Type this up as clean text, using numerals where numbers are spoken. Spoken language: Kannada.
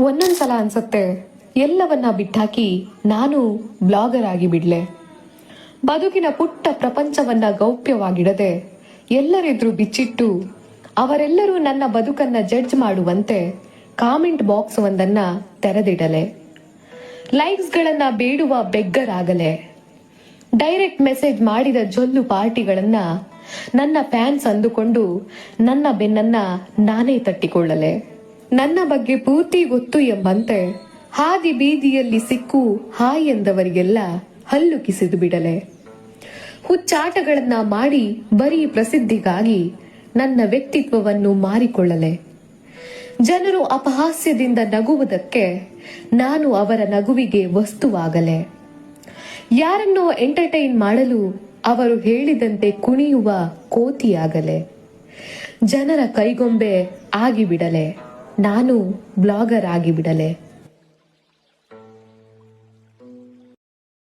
ಒಂದೊಂದ್ಸಲ ಅನ್ಸತ್ತೆ ಎಲ್ಲವನ್ನ ಬಿಟ್ಟಾಕಿ ನಾನು ಬ್ಲಾಗರ್ ಆಗಿ ಬಿಡ್ಲೆ. ಬದುಕಿನ ಪುಟ್ಟ ಪ್ರಪಂಚವನ್ನ ಗೌಪ್ಯವಾಗಿಡದೆ ಎಲ್ಲರೆದುರು ಬಿಚ್ಚಿಟ್ಟು ಅವರೆಲ್ಲರೂ ನನ್ನ ಬದುಕನ್ನ ಜಡ್ಜ್ ಮಾಡುವಂತೆ ಕಾಮೆಂಟ್ ಬಾಕ್ಸ್ ಒಂದನ್ನ ತೆರೆದಿಡಲೆ. ಲೈಕ್ಸ್ ಗಳನ್ನ ಬೇಡುವ ಬೆಗ್ಗರ್ ಆಗಲೆ. ಡೈರೆಕ್ಟ್ ಮೆಸೇಜ್ ಮಾಡಿದ ಜೊಲ್ಲು ಪಾರ್ಟಿಗಳನ್ನ ನನ್ನ ಫ್ಯಾನ್ಸ್ ಅಂದುಕೊಂಡು ನನ್ನ ಬೆನ್ನನ್ನ ನಾನೇ ತಟ್ಟಿಕೊಳ್ಳಲೆ. ನನ್ನ ಬಗ್ಗೆ ಪೂರ್ತಿ ಗೊತ್ತು ಎಂಬಂತೆ ಹಾದಿ ಬೀದಿಯಲ್ಲಿ ಸಿಕ್ಕು ಹಾಯ್ ಎಂದವರಿಗೆಲ್ಲ ಹಲ್ಲು ಕಿಸಿದು ಬಿಡಲೆ. ಹುಚ್ಚಾಟಗಳನ್ನ ಮಾಡಿ ಬರೀ ಪ್ರಸಿದ್ಧಿಗಾಗಿ ನನ್ನ ವ್ಯಕ್ತಿತ್ವವನ್ನು ಮಾರಿಕೊಳ್ಳಲೆ. ಜನರು ಅಪಹಾಸ್ಯದಿಂದ ನಗುವುದಕ್ಕೆ ನಾನು ಅವರ ನಗುವಿಗೆ ವಸ್ತುವಾಗಲೆ. ಯಾರನ್ನೋ ಎಂಟರ್ಟೈನ್ ಮಾಡಲು ಅವರು ಹೇಳಿದಂತೆ ಕುಣಿಯುವ ಕೋತಿಯಾಗಲೆ. ಜನರ ಕೈಗೊಂಬೆ ಆಗಿಬಿಡಲೆ. ನಾನು ಬ್ಲಾಗರ್ ಆಗಿಬಿಡಲೆ.